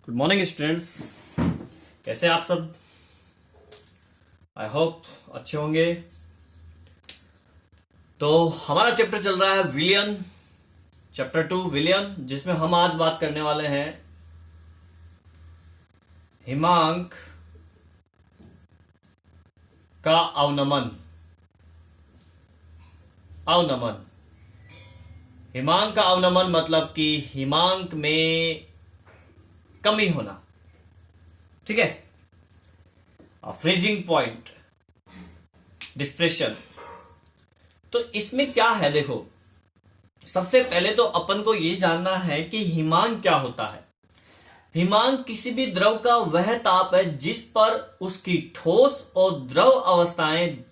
Good morning students. कैसे आप सब? आई होप अच्छे होंगे। तो हमारा चैप्टर चल रहा है विलियन, चैप्टर 2 विलियन, जिसमें हम आज बात करने वाले हैं हिमांक का अवनमन। हिमांक का अवनमन मतलब कि हिमांक में कमी होना। ठीक है। Freezing point, depression. तो इसमें क्या है, देखो, सबसे पहले तो अपन को यह जानना है कि हिमांक क्या होता है। हिमांक किसी भी द्रव का वह ताप है जिस पर उसकी ठोस और द्रव अवस्थाएं,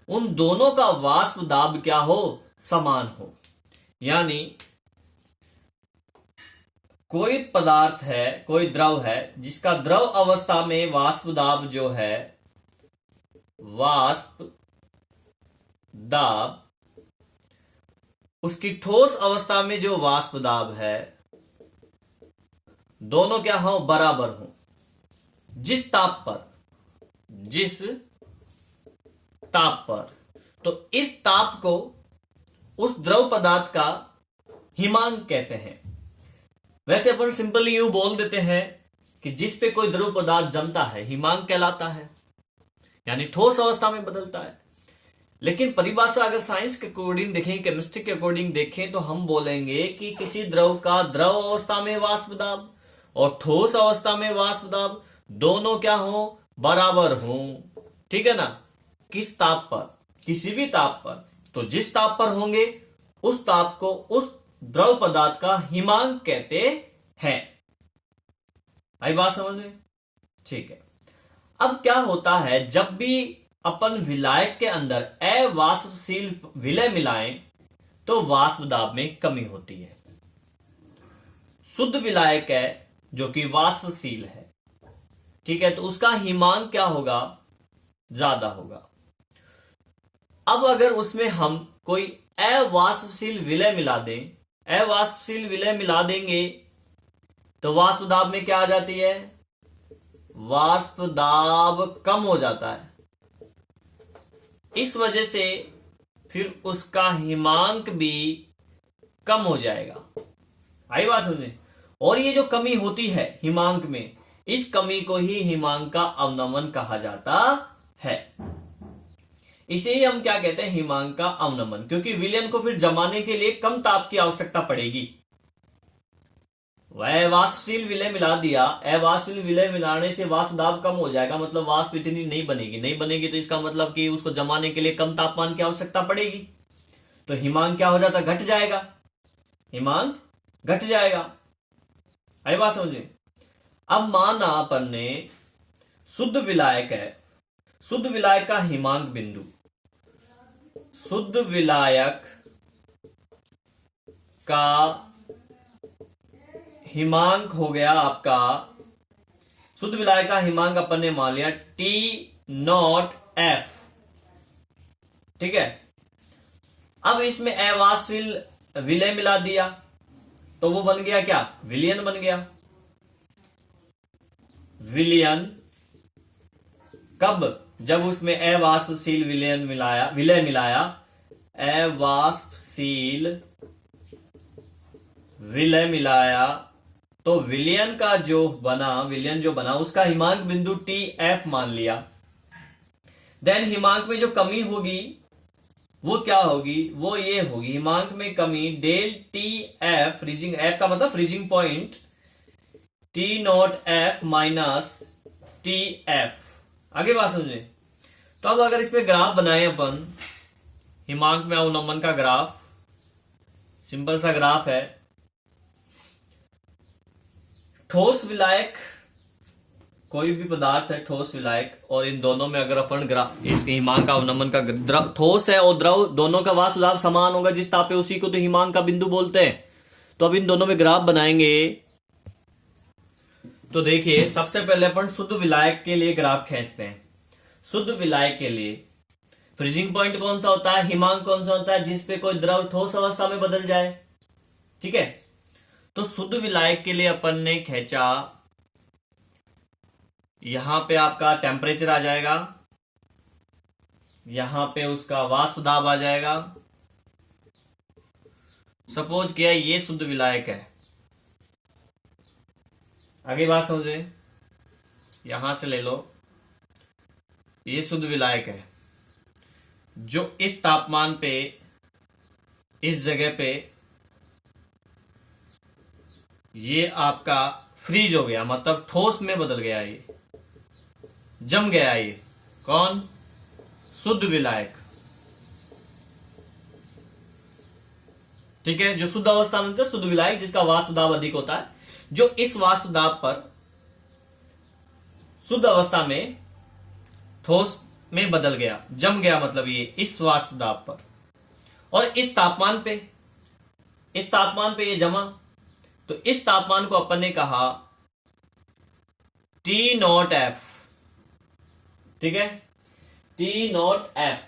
उन दोनों का वाष्प दाब क्या हो, समान हो। यानी कोई पदार्थ है, कोई द्रव है जिसका द्रव अवस्था में वाष्प दाब जो है, वाष्प दाब, उसकी ठोस अवस्था में जो वाष्प दाब है, दोनों क्या हो, बराबर हो। जिस ताप पर, तो इस ताप को उस द्रव पदार्थ का हिमांक कहते हैं। वैसे अपन सिंपली यूं बोल देते हैं कि जिस पे कोई द्रव पदार्थ जमता है हिमांक कहलाता है, यानी ठोस अवस्था में बदलता है। लेकिन परिभाषा अगर साइंस के अकॉर्डिंग देखें, केमिस्ट्री के अकॉर्डिंग देखें, तो हम बोलेंगे कि किसी द्रव का द्रव अवस्था में वाष्प दाब और ठोस अवस्था में वाष्प दाब दोनों क्या हो, बराबर हो। ठीक है ना। किस ताप पर, किसी भी ताप पर, तो जिस ताप पर होंगे उस ताप को उस द्रव पदार्थ का हिमांक कहते हैं। आई बात समझ में? ठीक है। अब क्या होता है, जब भी अपन विलायक के अंदर अवाष्पशील विलय मिलाएं तो वाष्प दाब में कमी होती है। शुद्ध विलायक है जो कि वाष्पशील है, ठीक है, तो उसका हिमांक क्या होगा, ज्यादा होगा। अब अगर उसमें हम कोई अवाष्पशील विलय मिला दें, अवाष्पशील विलय मिला देंगे तो वाष्प दाब में क्या आ जाती है, वाष्प दाब कम हो जाता है। इस वजह से फिर उसका हिमांक भी कम हो जाएगा। आई बात समझे? और ये जो कमी होती है हिमांक में, इस कमी को ही हिमांक का अवनमन कहा जाता है। इसे ही हम क्या कहते हैं, हिमांक का अवनमन, क्योंकि विलयन को फिर जमाने के लिए कम ताप की आवश्यकता पड़ेगी। वह वाष्पशील विलय मिला दिया, अवाष्पशील विलय मिलाने से वाष्प दाब कम हो जाएगा, मतलब वाष्प इतनी नहीं बनेगी तो इसका मतलब कि उसको जमाने के लिए कम तापमान की आवश्यकता पड़ेगी। तो हिमांक क्या हो जाता, घट जाएगा, हिमांक घट जाएगा। आई बात समझे? अब माना अपन ने शुद्ध विलायक है, शुद्ध विलायक का हिमांक बिंदु, शुद्ध विलायक का हिमांक हो गया आपका, शुद्ध विलायक का हिमांक अपन ने मान लिया T0F। ठीक है। अब इसमें अवाष्पशील विलय मिला दिया तो वो बन गया क्या, विलियन बन गया। विलियन कब, जब उसमें अवाष्पशील विलय मिलाया, अवाष्पशील विलय मिलाया, तो विलियन जो बना उसका हिमांक बिंदु TF मान लिया। देन हिमांक में जो कमी होगी वो क्या होगी, वो ये होगी, हिमांक में कमी डेल TF, फ्रीजिंग, F का मतलब freezing point, T0F minus TF। आगे बात समझे? तो अब अगर इसमें ग्राफ बनाए अपन, हिमांक में अवनमन का ग्राफ, सिंपल सा ग्राफ है। ठोस विलायक, कोई भी पदार्थ है ठोस विलायक, और इन दोनों में अगर अपन ग्राफ, इसके हिमांक का अवनमन का द्रव, ठोस है और द्रव दोनों का वाष्प दाब समान होगा जिस ताप पे, उसी को तो हिमांक का बिंदु बोलते हैं। तो अब इन दोनों में ग्राफ बनाएंगे तो देखिए, सबसे पहले अपन शुद्ध विलायक के लिए ग्राफ खींचते हैं। शुद्ध विलायक के लिए फ्रीजिंग पॉइंट कौन सा होता है, हिमांक कौन सा होता है, जिसपे कोई द्रव ठोस अवस्था में बदल जाए। ठीक है। तो शुद्ध विलायक के लिए अपन ने खींचा यहां पे आपका टेम्परेचर आ जाएगा, यहां पे उसका वाष्प दाब आ जाएगा। सपोज किया ये शुद्ध विलायक है, आगे बात समझे, यहां से ले लो, ये शुद्ध विलायक है जो इस तापमान पे, इस जगह पे ये आपका फ्रीज हो गया, मतलब ठोस में बदल गया, ये जम गया। ये कौन? शुद्ध विलायक। ठीक है, जो शुद्ध अवस्था में होता है शुद्ध विलायक, जिसका वाष्प दाब अधिक होता है, जो इस वाष्प दाब पर शुद्ध अवस्था में ठोस में बदल गया, जम गया, मतलब ये इस वाष्प दाब पर, और इस तापमान पे, इस तापमान पे ये जमा। तो इस तापमान को अपन ने कहा T0F। ठीक है, T0F,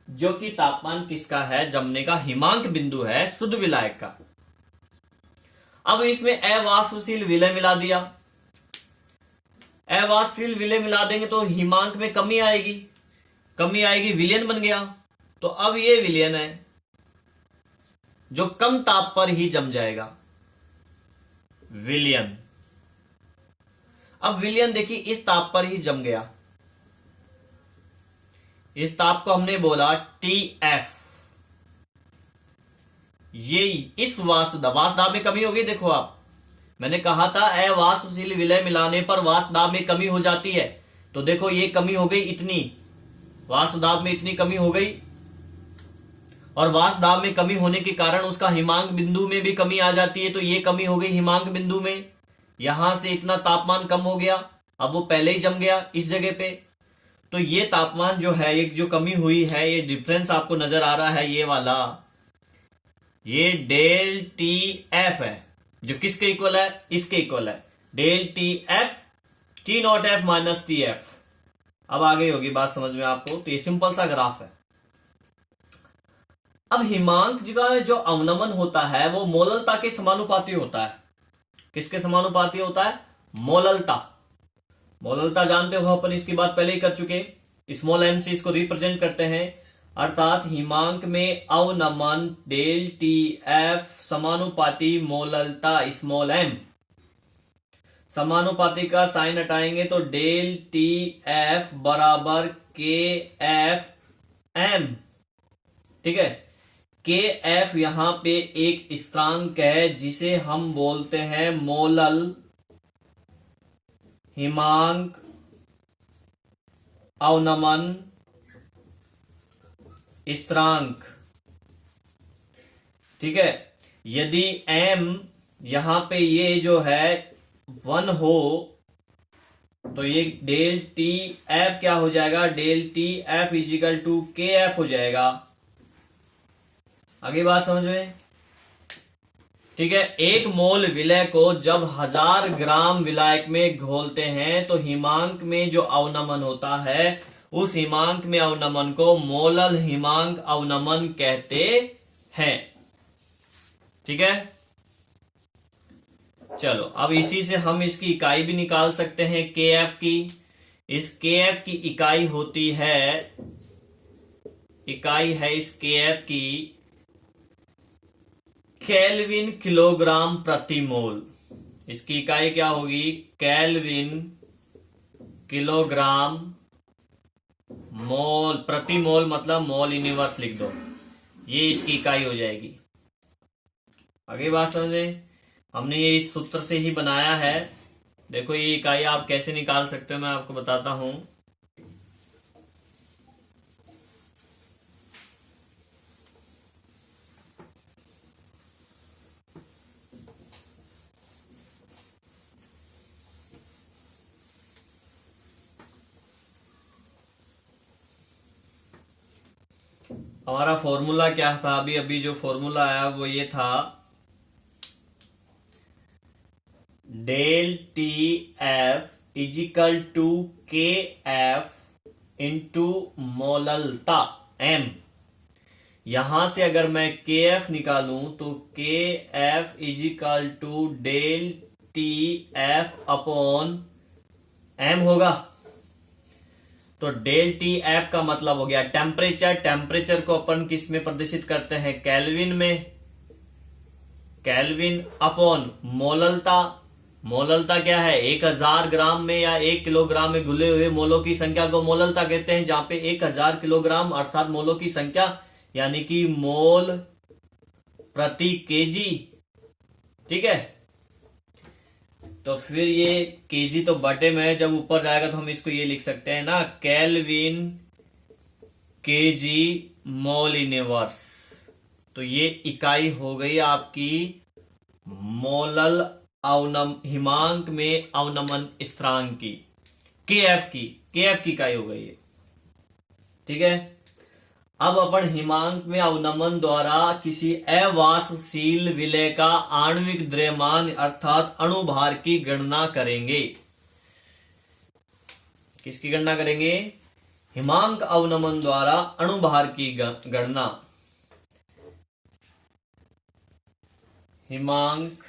जो कि तापमान किसका है? जमने का हिमांक बिंदु है शुद्ध विलायक का। अब इसमें अवाष्पशील विलय मिला दिया, अवाष्पशील विलय मिला देंगे तो हिमांक में कमी आएगी, कमी आएगी, विलयन बन गया। तो अब ये विलयन है जो कम ताप पर ही जम जाएगा, विलयन। अब विलयन देखिए इस ताप पर ही जम गया, इस ताप को हमने बोला TF। ये इस वाष्प दाब में कमी हो गई। देखो आप, मैंने कहा था अवाष्पशील विलय मिलाने पर वाष्प दाब में कमी हो जाती है, तो देखो ये कमी हो गई, इतनी वाष्प दाब में इतनी कमी हो गई, और वाष्प दाब में कमी होने के कारण उसका हिमांक बिंदु में भी कमी आ जाती है। तो ये कमी हो गई हिमांक बिंदु में, यहां से इतना तापमान कम हो गया, अब वो पहले ही जम गया इस जगह पे। तो ये तापमान जो है, ये जो कमी हुई है, ये डिफरेंस आपको नजर आ रहा है, ये वाला, ये डेल TF है, जो किसके इक्वल है? इसके इक्वल है, del TF, T0F minus TF। अब आगे होगी बात समझ में आपको। तो ये सिंपल सा ग्राफ है। अब हिमांक का जो अवनमन होता है वो मोललता के समानुपाती होता है। किसके समानुपाती होता है? मोललता। मोललता जानते हो अपन, इसकी बात पहले ही कर चुके। स्मॉल m से इसको रिप्रेजेंट करते हैं, अर्थात हिमांक में अवनमन डेल TF समानुपाती मोललता स्मॉल m। समानुपाती का साइन हटाएंगे तो डेल TF बराबर KFM। ठीक है, KF यहां पे एक स्थिरांक है जिसे हम बोलते हैं मोलल हिमांक अवनमन स्थिरांक। ठीक है, यदि m यहां पे ये जो है 1 हो तो ये डेल TF क्या हो जाएगा? Del TF is equal to KF हो जाएगा। आगे बात समझ में? ठीक है, 1 मोल विलय को जब 1000 ग्राम विलायक में घोलते हैं तो हिमांक में जो अवनमन होता है, उस हिमांक में अवनमन को मोलल हिमांक अवनमन कहते हैं। ठीक है, चलो अब इसी से हम इसकी इकाई भी निकाल सकते हैं KF की। इस KF की इकाई होती है, इकाई है इस KF की केल्विन किलोग्राम प्रति मोल। इसकी इकाई क्या होगी? केल्विन किलोग्राम मोल प्रति मोल, मतलब मोल यूनिवर्स लिख दो, ये इसकी इकाई हो जाएगी। आगे बात समझे? हमने ये इस सूत्र से ही बनाया है। देखो ये इकाई आप कैसे निकाल सकते हो, मैं आपको बताता हूं। हमारा फॉर्मूला क्या था? अभी अभी जो फॉर्मूला आया वो ये था, del TF is equal to KF into मोललता M। यहां से अगर मैं KF निकालूं तो KF is equal to del TF upon M होगा। तो डेल टी एफ का मतलब हो गया टेम्परेचर। टेम्परेचर को अपन किस में प्रदर्शित करते हैं? केल्विन में। Kelvin upon मोललता। मोललता क्या है? 1000 ग्राम में या 1 किलोग्राम में घुले हुए मोलों की संख्या को मोललता कहते हैं, जहां पे 1000 किलोग्राम अर्थात मोलों की संख्या यानी कि मोल प्रति केजी। ठीक है, तो फिर ये केजी तो बटे में है, जब ऊपर जाएगा तो हम इसको ये लिख सकते हैं ना, केल्विन केजी मोल इनवर्स। तो ये इकाई हो गई आपकी मोलल अवनम हिमांक में अवनमन स्थिरांक की, के एफ की इकाई हो गई है। ठीक है, अब अपन हिमांक में अवनमन द्वारा किसी अवाष्पशील विलय का आणविक द्रव्यमान अर्थात अणुभार की गणना करेंगे। किसकी गणना करेंगे? हिमांक अवनमन द्वारा अणुभार की गणना। हिमांक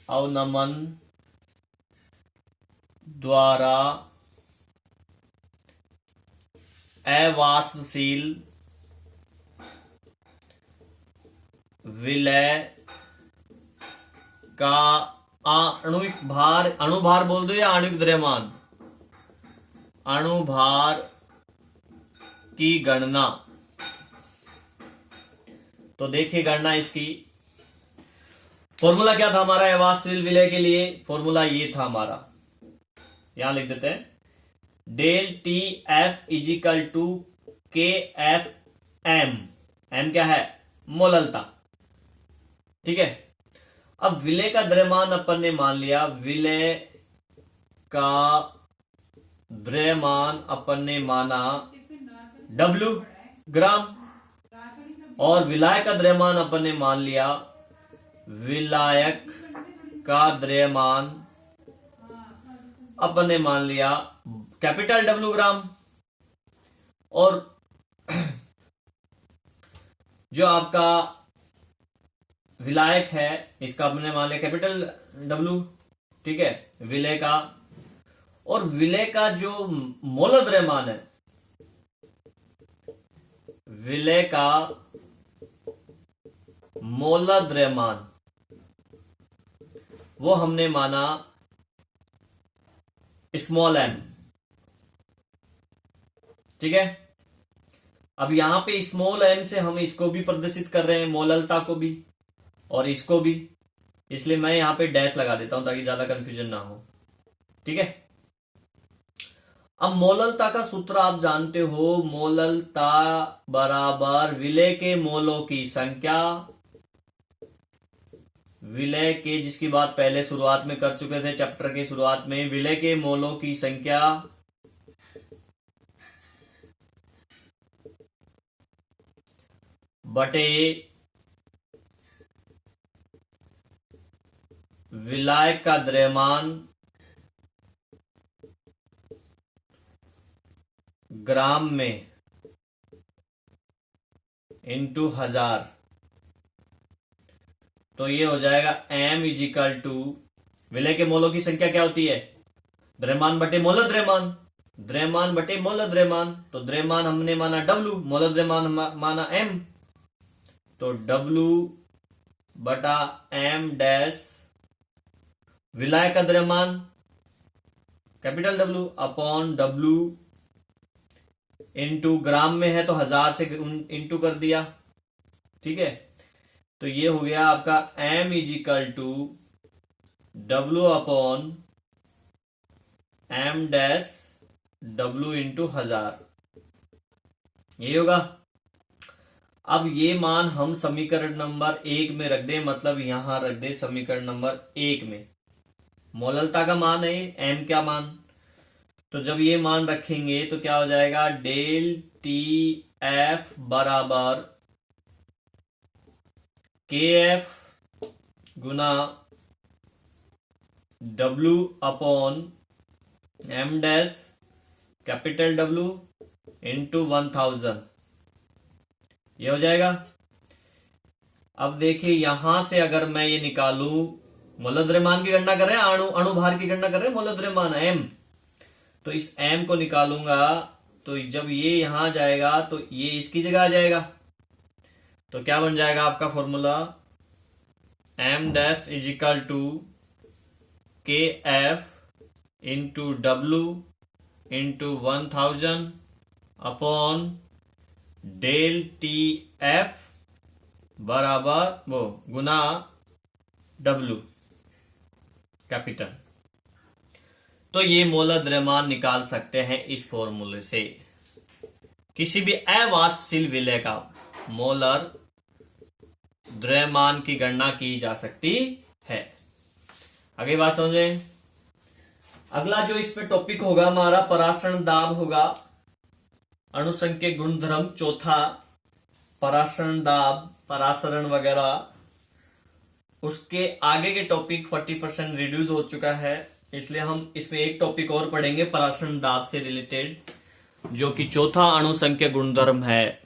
अवनमन द्वारा अवाष्पशील विलय का आणविक भार, अणुभार बोल दो या आणविक द्रव्यमान, अणुभार की गणना। तो देखिए गणना इसकी, फॉर्मूला क्या था हमारा अवाष्पशील विलय के लिए? फॉर्मूला ये था हमारा, यहां लिख देते हैं, del T F equal to K F M. M क्या है? मोललता। ठीक है, अब विलय का द्रव्यमान अपन ने मान लिया, विलय का द्रव्यमान अपन ने माना W ग्राम, और विलायक का द्रव्यमान अपन ने मान लिया, विलायक का द्रव्यमान अपन ने मान लिया कैपिटल W ग्राम, और जो आपका विलायक है इसका हमने मान लिया कैपिटल W। ठीक है, विलय का, और विलय का जो मोल द्रव्यमान है, विलय का मोल द्रव्यमान वो हमने माना स्मॉल m। ठीक है, अब यहां पे स्मॉल m से हम इसको भी प्रदर्शित कर रहे हैं, मोललता को भी और इसको भी, इसलिए मैं यहां पे डैश लगा देता हूं ताकि ज्यादा कंफ्यूजन ना हो। ठीक है, अब मोललता का सूत्र आप जानते हो, मोललता बराबर विलय के मोलों की संख्या, विलय के, जिसकी बात पहले शुरुआत में कर चुके थे चैप्टर के शुरुआत में, विलय के मोलों की संख्या बटे विलायक का द्रव्यमान ग्राम में इंटू 1000। तो ये हो जाएगा m इजिकल टू, विलय के मोलों की संख्या क्या होती है? द्रव्यमान बटे मोल द्रव्यमान, द्रव्यमान बटे मोल द्रव्यमान। तो द्रव्यमान हमने माना W, मोल द्रव्यमान माना m, तो W बटा m डैश विलायक का द्रव्यमान capital W upon W into gram में है तो 1000 से इंटू कर दिया। ठीक है, तो ये हो गया आपका m equal to W upon m dash W into 1000, यही होगा। अब ये मान हम समीकरण नंबर 1 में रख दें, मतलब यहां रख दें समीकरण नंबर 1 में, मोललता का मान है m क्या मान, तो जब ये मान रखेंगे तो क्या हो जाएगा, डेल टी एफ बराबर के एफ गुना W upon m dash capital W into 1000, ये हो जाएगा। अब देखिए यहां से अगर मैं ये निकालू, मोल द्रव्यमान की गणना कर रहे हैं, अणुभार की गणना कर रहे हैं, मोल द्रव्यमान m, तो इस m को निकालूंगा तो जब ये यहां जाएगा तो ये इसकी जगह आ जाएगा। तो क्या बन जाएगा आपका formula, m dash is equal to K F into W into 1000 upon del T F बराबर वो गुना डब्लू कैपिटल। तो ये मोलर द्रव्यमान निकाल सकते हैं इस फॉर्मूले से। किसी भी अवाष्पशील विलय का मोलर द्रव्यमान की गणना की जा सकती है। आगे बात समझें। अगला जो इसमें टॉपिक होगा हमारा परासरण दाब होगा, अणुसंख्यक गुणधर्म चौथा, परासरण दाब, परासरण वगैरह। उसके आगे के टॉपिक 40% रिड्यूस हो चुका है, इसलिए हम इसमें एक टॉपिक और पढ़ेंगे परासरण दाब से रिलेटेड, जो कि चौथा अणुसंख्यक गुणधर्म है।